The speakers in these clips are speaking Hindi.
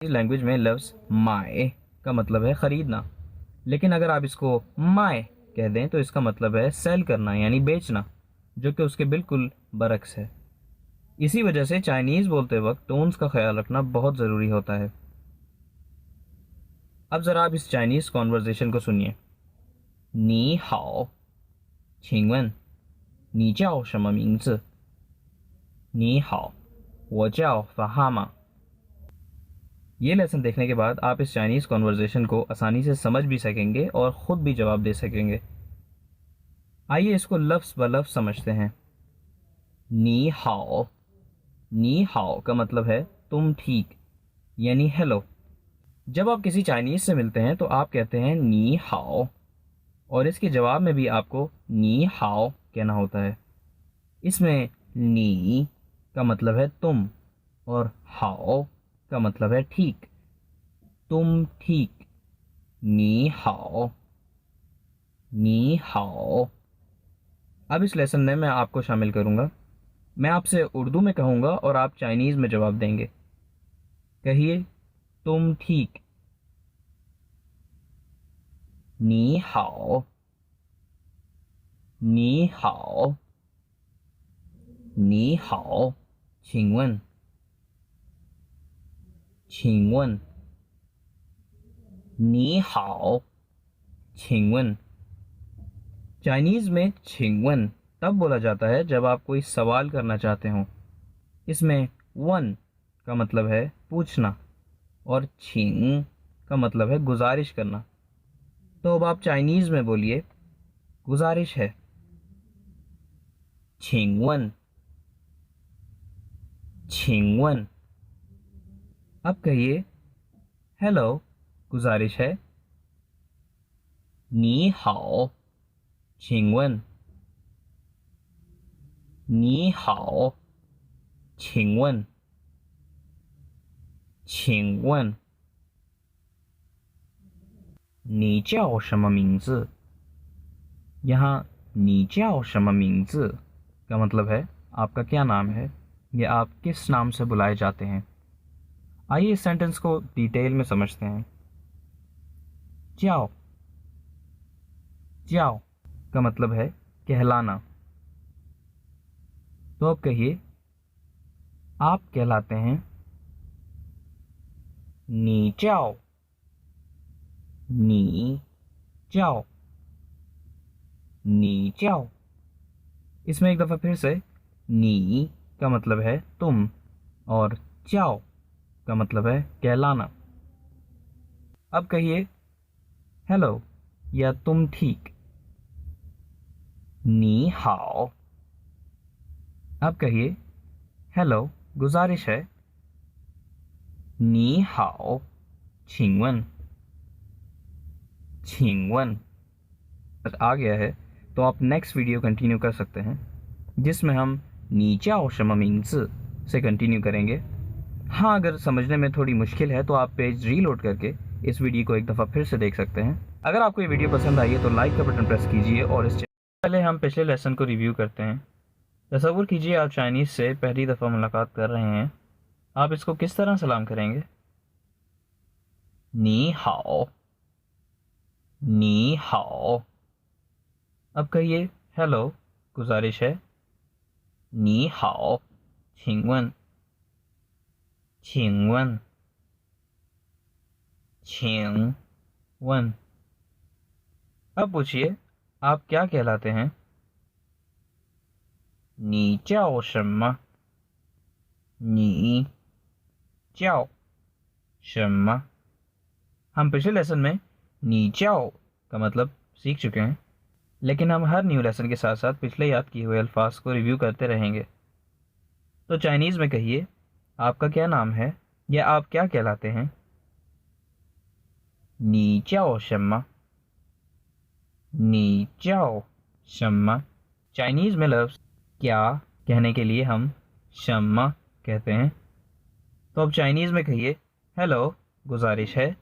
लैंग्वेज में लफ्ज़ माय का मतलब है ख़रीदना, लेकिन अगर आप इसको माय कह दें तो इसका मतलब है सेल करना यानी बेचना, जो कि उसके बिल्कुल बरक्स है। इसी वजह से चाइनीज़ बोलते वक्त टोन्स का ख्याल रखना बहुत ज़रूरी होता है। अब ज़रा आप इस चाइनीज़ कॉन्वर्जेशन को सुनिए। नी हाओ, 请问你叫什么名字？你好，我叫फहामा। ये लेसन देखने के बाद आप इस चाइनीज़ कॉन्वर्जेशन को आसानी से समझ भी सकेंगे और ख़ुद भी जवाब दे सकेंगे। आइए इसको लफ्ज़ ब लफ्ज़ समझते हैं। नी हाओ, नी हाओ का मतलब है तुम ठीक यानी हेलो। जब आप किसी चाइनीज़ से मिलते हैं तो आप कहते हैं नी हाओ, और इसके जवाब में भी आपको नी हाओ कहना होता है। इसमें नी का मतलब है तुम और हाओ का मतलब है ठीक। तुम ठीक, नी हाओ, नी हाओ। अब इस लेसन में मैं आपको शामिल करूँगा। मैं आपसे उर्दू में कहूँगा और आप चाइनीज़ में जवाब देंगे। कहिए तुम ठीक। नी हाओ, नी हाओ, नी हाओ, 请问请问你好，请问। चाइनीज़ में 请问 तब बोला जाता है जब आप कोई सवाल करना चाहते हो। इसमें वन का मतलब है पूछना और छिंग का मतलब है गुजारिश करना। तो अब आप चाइनीज़ में बोलिए गुजारिश है। 请问请问। अब कहिए हेलो, गुजारिश है। 你好，请问你好，请问请问你叫什么名字？ यहाँ 你叫什么名字 का मतलब है आपका क्या नाम है या आप किस नाम से बुलाए जाते हैं। आइए इस सेंटेंस को डिटेल में समझते हैं। जाओ, जाओ का मतलब है कहलाना। तो अब कहिए आप कहलाते हैं। नी जाओ, नी जाओ, नी जाओ। इसमें एक दफ़ा फिर से नी का मतलब है तुम और जाओ का मतलब है कहलाना। अब कहिए हेलो या तुम ठीक। नी हाओ। अब कहिए हेलो, गुजारिश है। नी हाओ, 请问请问। आ गया है तो आप नेक्स्ट वीडियो कंटिन्यू कर सकते हैं, जिसमें हम नी जाओ什么名字 से कंटिन्यू करेंगे। हाँ, अगर समझने में थोड़ी मुश्किल है तो आप पेज रीलोड करके इस वीडियो को एक दफ़ा फिर से देख सकते हैं। अगर आपको ये वीडियो पसंद आई है तो लाइक का बटन प्रेस कीजिए। और इस पहले हम पिछले लेसन को रिव्यू करते हैं। तसव्वुर कीजिए आप चाइनीज़ से पहली दफ़ा मुलाकात कर रहे हैं। आप इसको किस तरह सलाम करेंगे? नी हाओ, नी हाओ। अब कहिए हेलो, गुजारिश है। नी हाओ, 请问请问请问। अब पूछिए आप क्या कहलाते हैं? 你叫什么？你叫什么？हम पिछले लेसन में नी जाओ का मतलब सीख चुके हैं, लेकिन हम हर न्यू लेसन के साथ साथ पिछले याद किए हुए अल्फाज को रिव्यू करते रहेंगे। तो चाइनीज़ में कहिए आपका क्या नाम है या आप क्या कहलाते हैं? नी जाओ शम्मा, नी जाओ शम्मा। चाइनीज़ में लफ्ज़ क्या कहने के लिए हम शम्मा कहते हैं। तो अब चाइनीज़ में कहिए हेलो, गुजारिश है।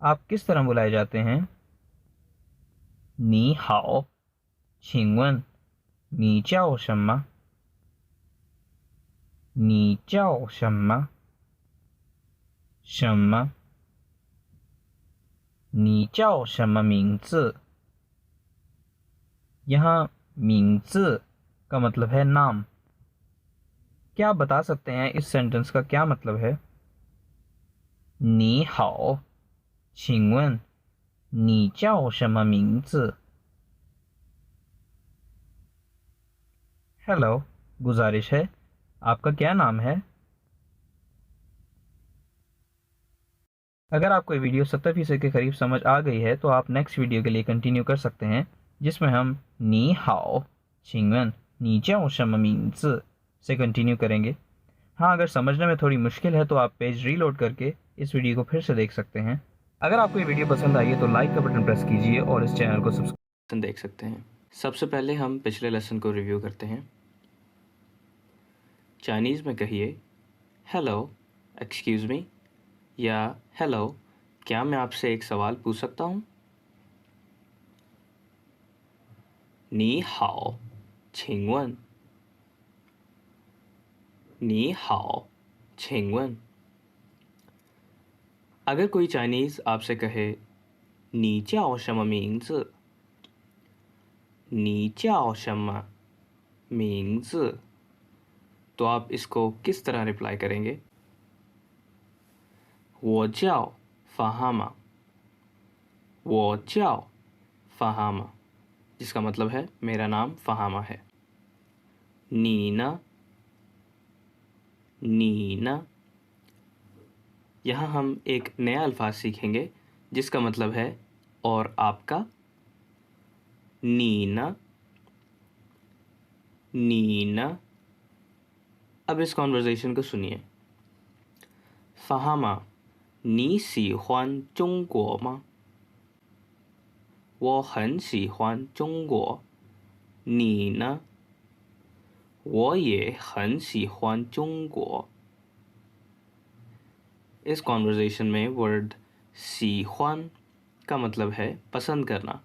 आप किस तरह बुलाए जाते हैं? नी हाओ, 请问你叫什么？你叫什么？什么？你叫什么名字？यहाँ 名字का मतलब है नाम। क्या आप बता सकते हैं इस सेंटेंस का क्या मतलब है? 你好，请问你叫什么名字？हेलो, गुजारिश है, आपका क्या नाम है? अगर आपको ये वीडियो 70% के करीब समझ आ गई है तो आप नेक्स्ट वीडियो के लिए कंटिन्यू कर सकते हैं, जिसमें हम नी हाओ चिंगन नीचे शमींस से कंटिन्यू करेंगे। हाँ, अगर समझने में थोड़ी मुश्किल है तो आप पेज रीलोड करके इस वीडियो को फिर से देख सकते हैं। अगर आपको ये वीडियो पसंद आई है तो लाइक का बटन प्रेस कीजिए और इस चैनल को सब्सक्राइब देख सकते हैं। सबसे पहले हम पिछले लेसन को रिव्यू करते हैं। चाइनीज़ में कहिए हेलो, एक्सक्यूज़ मी, या हेलो, क्या मैं आपसे एक सवाल पूछ सकता हूँ? नी हाओ, 请问 नी हाओ, 请问 अगर कोई चाइनीज़ आपसे कहे नी जाओ शम मिंग्स, नी जाओ शम मिंग्स, तो आप इसको किस तरह रिप्लाई करेंगे? 我叫 फ़हामा, 我叫 फ़हामा, जिसका मतलब है मेरा नाम फ़हामा है। नीना, नीना, यहाँ हम एक नया अल्फाज सीखेंगे जिसका मतलब है और आपका। नीना, नीना। अब इस कॉन्वर्सेशन को सुनिए। फ़हामा, 你喜欢中国吗？我很喜欢中国。你呢？我也很喜欢中国。इस कॉन्वर्सेशन में वर्ड सीख्वान का मतलब है पसंद करना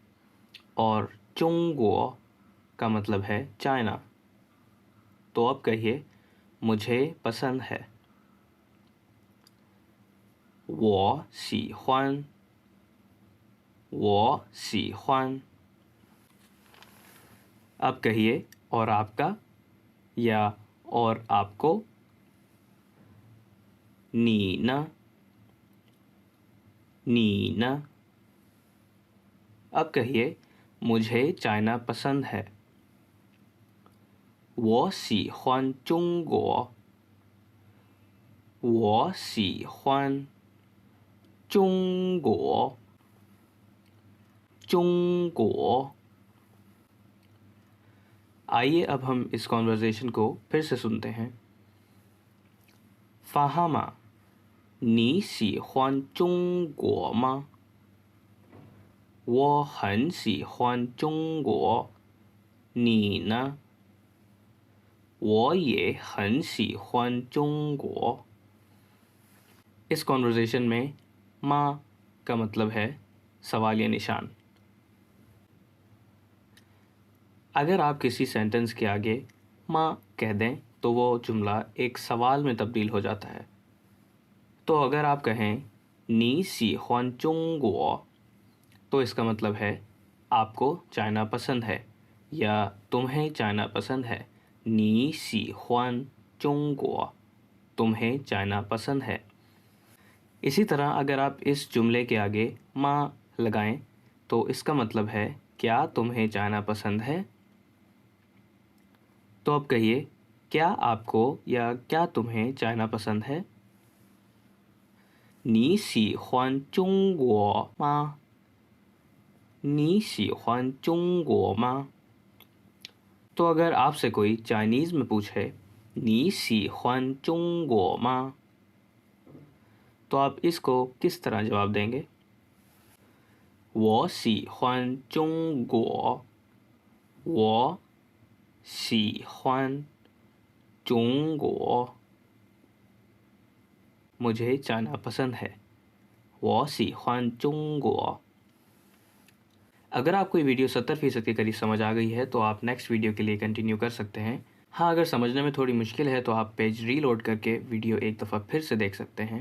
और चोंगो का मतलब है चाइना। तो अब कहिए मुझे पसंद है। 我喜欢，我喜欢。अब कहिए और आपका या और आपको। 你呢？你呢？ अब कहिए मुझे चाइना पसंद है। 我喜欢中国。我喜欢中国。中国。आइए अब हम इस कॉन्वर्सेशन को फिर से सुनते हैं। फ़हामा, 你喜欢中国吗？我很喜欢中国。你呢？我也很喜欢中国。इस कॉन्वर्सेशन में माँ का मतलब है सवालिया निशान। अगर आप किसी सेंटेंस के आगे माँ कह दें तो वो जुमला एक सवाल में तब्दील हो जाता है। तो अगर आप कहें नी सी ह्वान चोंगो, तो इसका मतलब है आपको चाइना पसंद है या तुम्हें चाइना पसंद है। नी सी ह्वान चोंगो, तुम्हें चाइना पसंद है। इसी तरह अगर आप इस जुमले के आगे माँ लगाएं तो इसका मतलब है क्या तुम्हें चाइना पसंद है। तो अब कहिए क्या आपको या क्या तुम्हें चाइना पसंद है। 你喜欢中国吗？你喜欢中国吗？ तो अगर आपसे कोई चाइनीज़ में पूछे 你喜欢中国吗? तो आप इसको किस तरह जवाब देंगे। 我喜欢中国，我喜欢中国。 मुझे चाइना पसंद है। 我喜欢中国। अगर आपको ये वीडियो 70% के करीब समझ आ गई है तो आप नेक्स्ट वीडियो के लिए कंटिन्यू कर सकते हैं। हाँ, अगर समझने में थोड़ी मुश्किल है तो आप पेज रीलोड करके वीडियो एक दफ़ा फिर से देख सकते हैं।